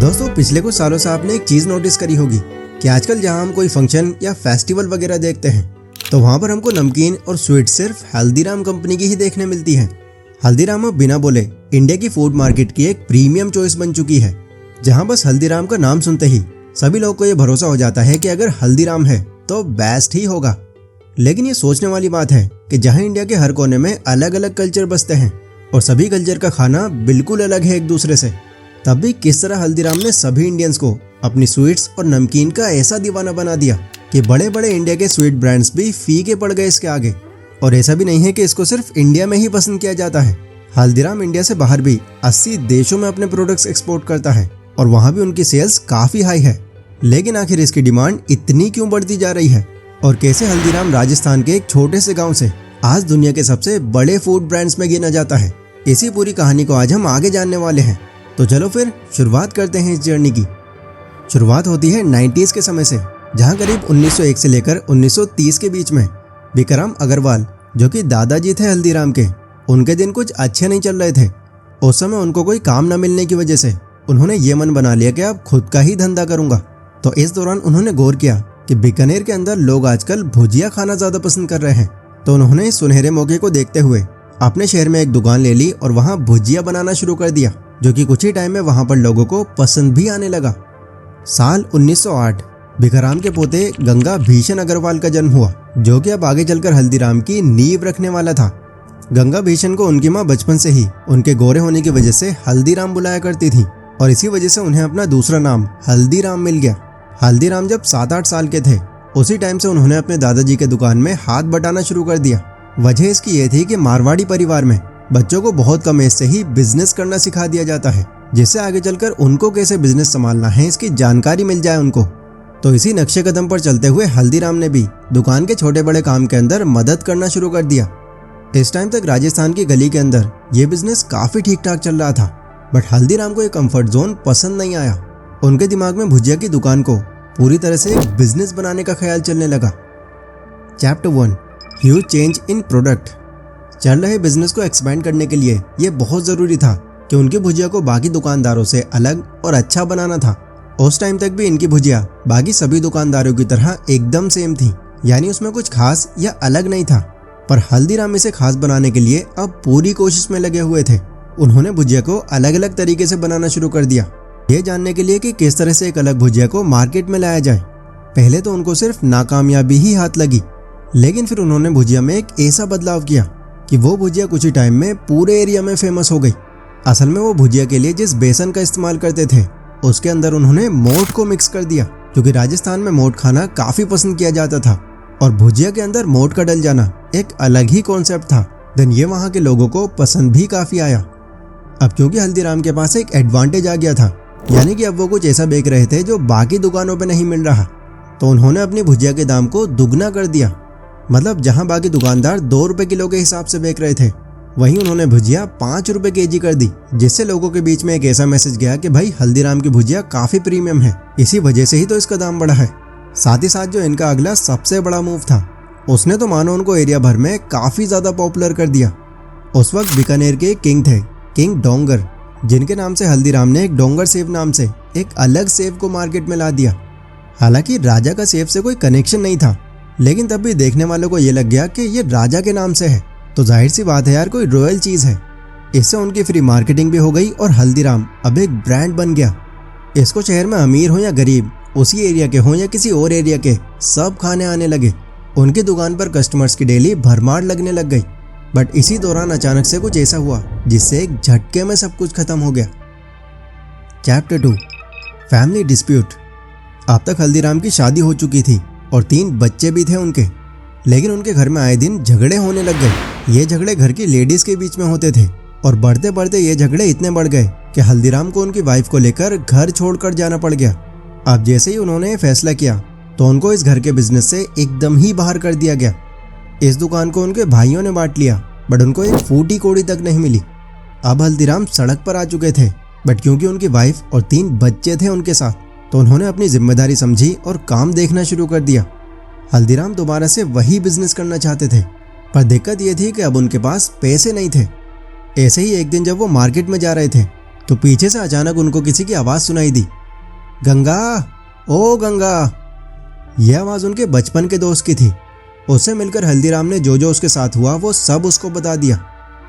दोस्तों, पिछले कुछ सालों से आपने एक चीज़ नोटिस करी होगी कि आजकल जहां हम कोई फंक्शन या फेस्टिवल वगैरह देखते हैं तो वहां पर हमको नमकीन और स्वीट सिर्फ हल्दीराम कंपनी की ही देखने मिलती है। हल्दीराम अब बिना बोले इंडिया की फूड मार्केट की एक प्रीमियम चॉइस बन चुकी है, जहां बस हल्दीराम का नाम सुनते ही सभी लोगों को ये भरोसा हो जाता है कि अगर हल्दीराम है तो बेस्ट ही होगा। लेकिन ये सोचने वाली बात है कि जहाँ इंडिया के हर कोने में अलग अलग कल्चर बसते हैं और सभी कल्चर का खाना बिल्कुल अलग है एक दूसरे से, तब भी किस तरह हल्दीराम ने सभी इंडियंस को अपनी स्वीट्स और नमकीन का ऐसा दीवाना बना दिया कि बड़े बड़े इंडिया के स्वीट ब्रांड्स भी फीके पड़ गए इसके आगे। और ऐसा भी नहीं है कि इसको सिर्फ इंडिया में ही पसंद किया जाता है, हल्दीराम इंडिया से बाहर भी 80 देशों में अपने प्रोडक्ट्स एक्सपोर्ट करता है और वहाँ भी उनकी सेल्स काफ़ी हाई है। लेकिन आखिर इसकी डिमांड इतनी क्यों बढ़ती जा रही है और कैसे हल्दीराम राजस्थान के एक छोटे से गाँव से आज दुनिया के सबसे बड़े फूड ब्रांड्स में गिना जाता है, इसी पूरी कहानी को आज हम आगे जानने वाले हैं। तो चलो फिर शुरुआत करते हैं इस जर्नी की। शुरुआत होती है 90s के समय से, जहां करीब 1901 से लेकर 1930 के बीच में विक्रम अग्रवाल, जो कि दादाजी थे हल्दीराम के, उनके दिन कुछ अच्छे नहीं चल रहे थे। उस समय उनको कोई काम न मिलने की वजह से उन्होंने ये मन बना लिया कि अब खुद का ही धंधा करूंगा। तो इस दौरान उन्होंने गौर किया कि बीकानेर के अंदर लोग आजकल भुजिया खाना ज़्यादा पसंद कर रहे हैं। तो उन्होंने इस सुनहरे मौके को देखते हुए अपने शहर में एक दुकान ले ली और वहाँ भुजिया बनाना शुरू कर दिया, जो कि कुछ ही टाइम में वहाँ पर लोगों को पसंद भी आने लगा। साल 1908 भिखाराम के पोते गंगा भीषण अग्रवाल का जन्म हुआ, जो कि अब आगे चलकर हल्दीराम की नींव रखने वाला था। गंगा भीषण को उनकी माँ बचपन से ही उनके गोरे होने की वजह से हल्दीराम बुलाया करती थी और इसी वजह से उन्हें अपना दूसरा नाम हल्दीराम मिल गया। हल्दीराम जब 7-8 साल के थे, उसी टाइम से उन्होंने अपने दादाजी के दुकान में हाथ बटाना शुरू कर दिया। वजह इसकी ये थी कि मारवाड़ी परिवार में बच्चों को बहुत कम एज से ही बिजनेस करना सिखा दिया जाता है, जिससे आगे चलकर उनको कैसे बिजनेस संभालना है इसकी जानकारी मिल जाए उनको। तो इसी नक्शे कदम पर चलते हुए हल्दीराम ने भी दुकान के छोटे बड़े काम के अंदर मदद करना शुरू कर दिया। इस टाइम तक राजस्थान की गली के अंदर ये बिजनेस काफ़ी ठीक ठाक चल रहा था, बट हल्दीराम को ये कंफर्ट जोन पसंद नहीं आया। उनके दिमाग में भुजिया की दुकान को पूरी तरह से एक बिजनेस बनाने का ख्याल चलने लगा। Chapter 1, huge change in product. चल रहे बिजनेस को एक्सपेंड करने के लिए ये बहुत ज़रूरी था कि उनकी भुजिया को बाकी दुकानदारों से अलग और अच्छा बनाना था। उस टाइम तक भी इनकी भुजिया बाकी सभी दुकानदारों की तरह एकदम सेम थी, यानी उसमें कुछ खास या अलग नहीं था। पर हल्दीराम इसे खास बनाने के लिए अब पूरी कोशिश में लगे हुए थे। उन्होंने भुजिया को अलग अलग तरीके से बनाना शुरू कर दिया, ये जानने के लिए कि किस तरह से एक अलग भुजिया को मार्केट में लाया जाए। पहले तो उनको सिर्फ नाकामयाबी ही हाथ लगी, लेकिन फिर उन्होंने भुजिया में एक ऐसा बदलाव किया कि वो भुजिया कुछ ही टाइम में पूरे एरिया में फेमस हो गई। असल में वो भुजिया के लिए जिस बेसन का इस्तेमाल करते थे, उसके अंदर उन्होंने मोठ को मिक्स कर दिया, क्योंकि राजस्थान में मोठ खाना काफ़ी पसंद किया जाता था और भुजिया के अंदर मोठ का डल जाना एक अलग ही कॉन्सेप्ट था। देन ये वहाँ के लोगों को पसंद भी काफ़ी आया। अब क्योंकि हल्दीराम के पास एक एडवांटेज आ गया था, यानी कि अब वो कुछ ऐसा बेच रहे थे जो बाकी दुकानों पे नहीं मिल रहा, तो उन्होंने अपनी भुजिया के दाम को दुगना कर दिया। मतलब जहां बाकी दुकानदार 2 रुपए किलो के हिसाब से बेच रहे थे, वहीं उन्होंने भुजिया 5 रुपए केजी कर दी, जिससे लोगों के बीच में एक ऐसा मैसेज गया कि भाई हल्दीराम की भुजिया काफ़ी प्रीमियम है, इसी वजह से ही तो इसका दाम बढ़ा है। साथ ही साथ जो इनका अगला सबसे बड़ा मूव था, उसने तो मानो उनको एरिया भर में काफ़ी ज़्यादा पॉपुलर कर दिया। उस वक्त बीकानेर के किंग थे, किंग डोंगर, जिनके नाम से हल्दीराम ने एक डोंगर सेव नाम से एक अलग सेव को मार्केट में ला दिया। हालांकि राजा का सेव से कोई कनेक्शन नहीं था, लेकिन तब भी देखने वालों को ये लग गया कि ये राजा के नाम से है, तो जाहिर सी बात है यार, कोई रॉयल चीज़ है। इससे उनकी फ्री मार्केटिंग भी हो गई और हल्दीराम अब एक ब्रांड बन गया। इसको शहर में अमीर हो या गरीब, उसी एरिया के हो या किसी और एरिया के, सब खाने आने लगे। उनकी दुकान पर कस्टमर्स की डेली भरमार लगने लग गई। बट इसी दौरान अचानक से कुछ ऐसा हुआ जिससे एक झटके में सब कुछ खत्म हो गया। Chapter 2, family dispute. अब तक हल्दीराम की शादी हो चुकी थी और 3 बच्चे भी थे उनके, लेकिन उनके घर में आए दिन झगड़े होने लग गए। ये झगड़े घर की लेडीज़ के बीच में होते थे और बढ़ते बढ़ते ये झगड़े इतने बढ़ गए कि हल्दीराम को उनकी वाइफ को लेकर घर छोड़कर जाना पड़ गया। अब जैसे ही उन्होंने फैसला किया तो उनको इस घर के बिजनेस से एकदम ही बाहर कर दिया गया। इस दुकान को उनके भाइयों ने बांट लिया, बट उनको एक फूटी कोड़ी तक नहीं मिली। अब हल्दीराम सड़क पर आ चुके थे, बट क्योंकि उनकी वाइफ और 3 बच्चे थे उनके साथ, तो उन्होंने अपनी जिम्मेदारी समझी और काम देखना शुरू कर दिया। हल्दीराम दोबारा से वही बिजनेस करना चाहते थे, पर दिक्कत ये थी कि अब उनके पास पैसे नहीं थे। ऐसे ही एक दिन जब वो मार्केट में जा रहे थे तो पीछे से अचानक उनको किसी की आवाज़ सुनाई दी, गंगा, ओ गंगा। यह आवाज़ उनके बचपन के दोस्त की थी। उससे मिलकर हल्दीराम ने जो जो उसके साथ हुआ वो सब उसको बता दिया।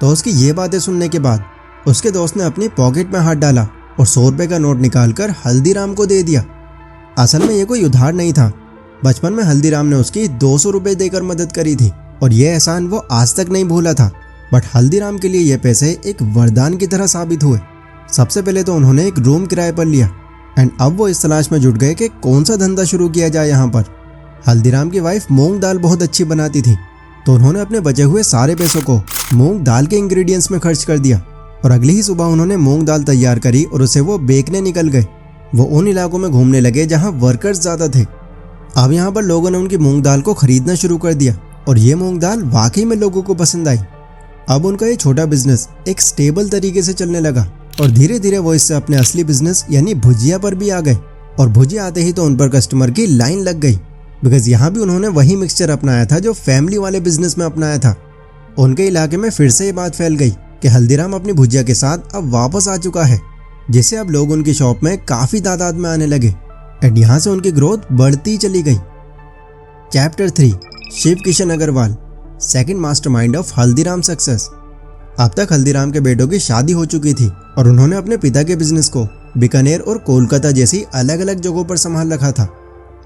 तो उसकी ये बातें सुनने के बाद उसके दोस्त ने अपनी पॉकेट में हाथ डाला और 100 रुपये का नोट निकालकर हल्दीराम को दे दिया। असल में ये कोई उधार नहीं था। बचपन में हल्दीराम ने उसकी 200 रुपये देकर मदद करी थी और ये एहसान वो आज तक नहीं भूला था। बट हल्दीराम के लिए ये पैसे एक वरदान की तरह साबित हुए। सबसे पहले तो उन्होंने एक रूम किराए पर लिया एंड अब वो इस तलाश में जुट गए कि कौन सा धंधा शुरू किया जाए यहाँ पर। हल्दीराम की वाइफ मूंग दाल बहुत अच्छी बनाती थी, तो उन्होंने अपने बचे हुए सारे पैसों को मूंग दाल के इंग्रेडिएंट्स में खर्च कर दिया और अगली ही सुबह उन्होंने मूंग दाल तैयार करी और उसे वो बेचने निकल गए। वो उन इलाकों में घूमने लगे जहाँ वर्कर्स ज़्यादा थे। अब यहाँ पर लोगों ने उनकी मूंग दाल को खरीदना शुरू कर दिया और ये मूंग दाल वाकई में लोगों को पसंद आई। अब उनका ये छोटा बिजनेस एक स्टेबल तरीके से चलने लगा और धीरे धीरे वो इससे अपने असली बिजनेस यानी भुजिया पर भी आ गए। और भुजिया आते ही तो उन पर कस्टमर की लाइन लग गई, बिकॉज यहाँ भी उन्होंने वही मिक्सचर अपनाया था जो फैमिली वाले बिजनेस में अपनाया था। उनके इलाके में फिर से ये बात फैल गई कि हल्दीराम अपनी भुजिया के साथ अब वापस आ चुका है, जिससे अब लोग उनकी शॉप में काफ़ी तादाद में आने लगे एंड यहाँ से उनकी ग्रोथ बढ़ती चली गई। Chapter 3, Shiv Kishan Agarwal, second mastermind of Haldiram success. अब तक हल्दीराम के बेटों की शादी हो चुकी थी और उन्होंने अपने पिता के बिजनेस को बीकानेर और कोलकाता जैसी अलग अलग जगहों पर संभाल रखा था।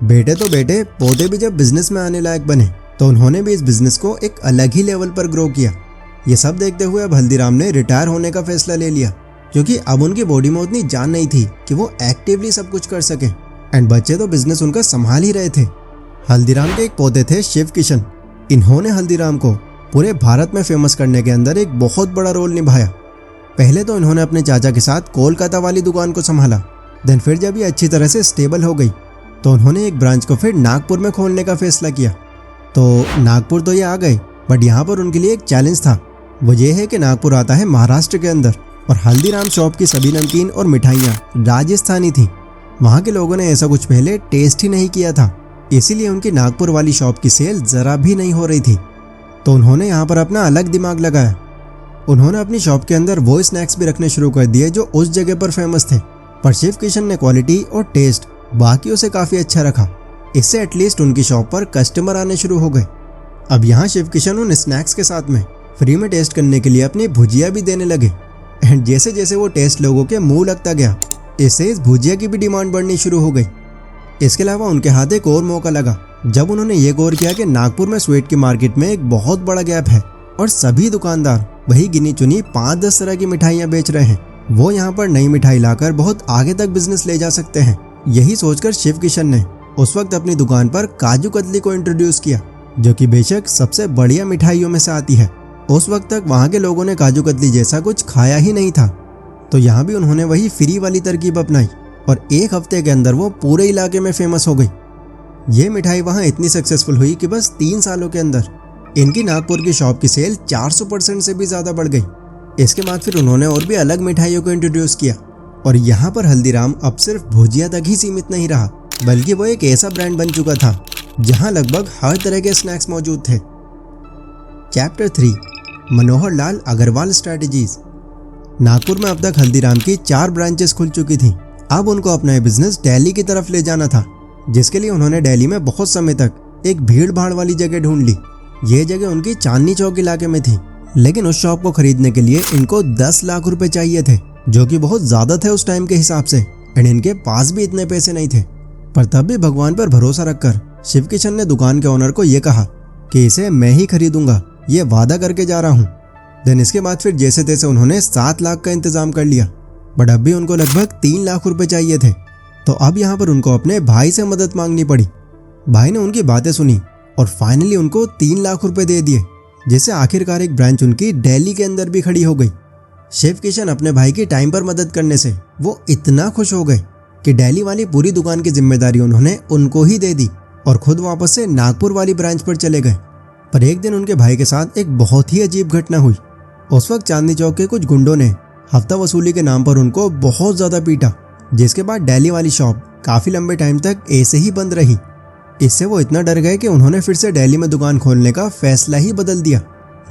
बेटे तो बेटे, पोते भी जब बिजनेस में आने लायक बने तो उन्होंने भी इस बिजनेस को एक अलग ही लेवल पर ग्रो किया। ये सब देखते हुए अब हल्दीराम ने रिटायर होने का फैसला ले लिया, क्योंकि अब उनकी बॉडी में उतनी जान नहीं थी कि वो एक्टिवली सब कुछ कर सके एंड बच्चे तो बिजनेस उनका संभाल ही रहे थे। हल्दीराम के एक पोते थे शिव किशन। इन्होंने हल्दीराम को पूरे भारत में फेमस करने के अंदर एक बहुत बड़ा रोल निभाया। पहले तो इन्होंने अपने चाचा के साथ कोलकाता वाली दुकान को संभाला, देन फिर जब ये अच्छी तरह से स्टेबल हो गई तो उन्होंने एक ब्रांच को फिर नागपुर में खोलने का फैसला किया। तो नागपुर तो ये आ गए, बट यहाँ पर उनके लिए एक चैलेंज था। वो ये है कि नागपुर आता है महाराष्ट्र के अंदर और हल्दीराम शॉप की सभी नमकीन और मिठाइयाँ राजस्थानी थी। वहाँ के लोगों ने ऐसा कुछ पहले टेस्ट ही नहीं किया था, इसीलिए उनकी नागपुर वाली शॉप की सेल ज़रा भी नहीं हो रही थी। तो उन्होंने यहाँ पर अपना अलग दिमाग लगाया। उन्होंने अपनी शॉप के अंदर वो स्नैक्स भी रखने शुरू कर दिए जो उस जगह पर फेमस थे, पर शिव किशन ने क्वालिटी और टेस्ट बाकियों से काफ़ी अच्छा रखा। इससे एटलीस्ट उनकी शॉप पर कस्टमर आने शुरू हो गए। अब यहाँ शिव किशन उन स्नैक्स के साथ में फ्री में टेस्ट करने के लिए अपनी भुजिया भी देने लगे एंड जैसे जैसे वो टेस्ट लोगों के मुंह लगता गया, इससे इस भुजिया की भी डिमांड बढ़नी शुरू हो गई। इसके अलावा उनके हाथ एक और मौका लगा जब उन्होंने ये गौर किया कि नागपुर में स्वीट की मार्केट में एक बहुत बड़ा गैप है और सभी दुकानदार वही गिनी चुनी 5-10 तरह की मिठाइयाँ बेच रहे हैं। वो यहाँ पर नई मिठाई लाकर बहुत आगे तक बिजनेस ले जा सकते हैं। यही सोचकर शिव किशन ने उस वक्त अपनी दुकान पर काजू कतली को इंट्रोड्यूस किया, जो कि बेशक सबसे बढ़िया मिठाइयों में से आती है। उस वक्त तक वहाँ के लोगों ने काजू कतली जैसा कुछ खाया ही नहीं था, तो यहाँ भी उन्होंने वही फ्री वाली तरकीब अपनाई और एक हफ्ते के अंदर वो पूरे इलाके में फेमस हो गई। ये मिठाई वहाँ इतनी सक्सेसफुल हुई कि बस 3 सालों के अंदर इनकी नागपुर की शॉप की सेल 400% से भी ज़्यादा बढ़ गई। इसके बाद फिर उन्होंने और भी अलग मिठाइयों को इंट्रोड्यूस किया और यहाँ पर हल्दीराम अब सिर्फ भुजिया तक ही सीमित नहीं रहा, बल्कि वो एक ऐसा ब्रांड बन चुका था जहाँ लगभग हर तरह के स्नैक्स मौजूद थे। Chapter 3, Manohar Lal Agarwal strategies. नागपुर में अब तक हल्दीराम की 4 ब्रांचेस खुल चुकी थी। अब उनको अपना ये बिजनेस दिल्ली की तरफ ले जाना था, जिसके लिए उन्होंने दिल्ली में बहुत समय तक एक भीड़ भाड़ वाली जगह ढूंढ ली। ये जगह उनकी चांदनी चौक इलाके में थी, लेकिन उस शॉप को खरीदने के लिए इनको 10 लाख रुपए चाहिए थे, जो कि बहुत ज़्यादा थे उस टाइम के हिसाब से एंड इनके पास भी इतने पैसे नहीं थे। पर तब भी भगवान पर भरोसा रखकर शिव किशन ने दुकान के ओनर को ये कहा कि इसे मैं ही खरीदूंगा, ये वादा करके जा रहा हूँ। देन इसके बाद फिर जैसे तैसे उन्होंने 7 लाख का इंतजाम कर लिया, बट अब भी उनको लगभग 3 लाख रुपए चाहिए थे। तो अब यहाँ पर उनको अपने भाई से मदद मांगनी पड़ी। भाई ने उनकी बातें सुनी और फाइनली उनको 3 लाख रुपए दे दिए, जिससे आखिरकार एक ब्रांच उनकी दिल्ली के अंदर भी खड़ी हो गई। शिव किशन अपने भाई की टाइम पर मदद करने से वो इतना खुश हो गए कि दिल्ली वाली पूरी दुकान की जिम्मेदारी उन्होंने उनको ही दे दी और खुद वापस से नागपुर वाली ब्रांच पर चले गए। पर एक दिन उनके भाई के साथ एक बहुत ही अजीब घटना हुई। उस वक्त चांदनी चौक के कुछ गुंडों ने हफ्ता वसूली के नाम पर उनको बहुत ज़्यादा पीटा, जिसके बाद दिल्ली वाली शॉप काफ़ी लंबे टाइम तक ऐसे ही बंद रही। इससे वो इतना डर गए कि उन्होंने फिर से दिल्ली में दुकान खोलने का फैसला ही बदल दिया।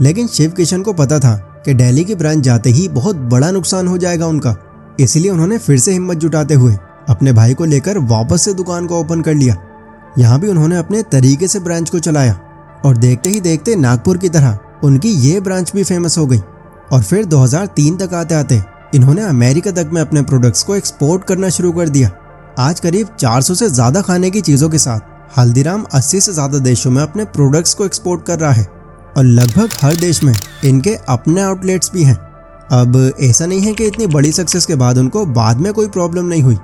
लेकिन शिव किशन को पता था कि दिल्ली की ब्रांच जाते ही बहुत बड़ा नुकसान हो जाएगा उनका, इसलिए उन्होंने फिर से हिम्मत जुटाते हुए अपने भाई को लेकर वापस से दुकान को ओपन कर लिया। यहाँ भी उन्होंने अपने तरीके से ब्रांच को चलाया और देखते ही देखते नागपुर की तरह उनकी ये ब्रांच भी फेमस हो गई। और फिर 2003 तक आते आते इन्होंने अमेरिका तक में अपने प्रोडक्ट्स को एक्सपोर्ट करना शुरू कर दिया। आज करीब 400 से ज़्यादा खाने की चीज़ों के साथ हल्दीराम 80 से ज़्यादा देशों में अपने प्रोडक्ट्स को एक्सपोर्ट कर रहा है और लगभग हर देश में इनके अपने आउटलेट्स भी हैं। अब ऐसा नहीं है कि इतनी बड़ी सक्सेस के बाद उनको बाद में कोई प्रॉब्लम नहीं हुई।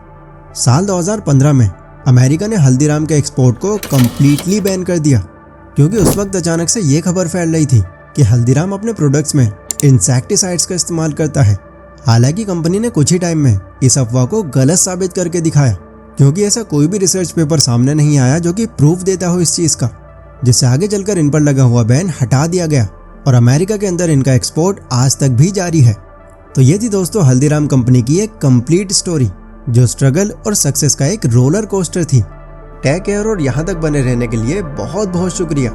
साल 2015 में अमेरिका ने हल्दीराम के एक्सपोर्ट को कम्प्लीटली बैन कर दिया, क्योंकि उस वक्त अचानक से ये खबर फैल रही थी कि हल्दीराम अपने प्रोडक्ट्स में इंसेक्टिसाइड्स का इस्तेमाल करता है। हालांकि कंपनी ने कुछ ही टाइम में इस अफवाह को गलत साबित करके दिखाया, क्योंकि ऐसा कोई भी रिसर्च पेपर सामने नहीं आया जो कि प्रूफ देता हो इस चीज़ का, जिससे आगे चलकर इन पर लगा हुआ बैन हटा दिया गया और अमेरिका के अंदर इनका एक्सपोर्ट आज तक भी जारी है। तो ये थी दोस्तों हल्दीराम कंपनी की एक कंप्लीट स्टोरी, जो स्ट्रगल और सक्सेस का एक रोलर कोस्टर थी। टेक केयर और यहाँ तक बने रहने के लिए बहुत बहुत शुक्रिया।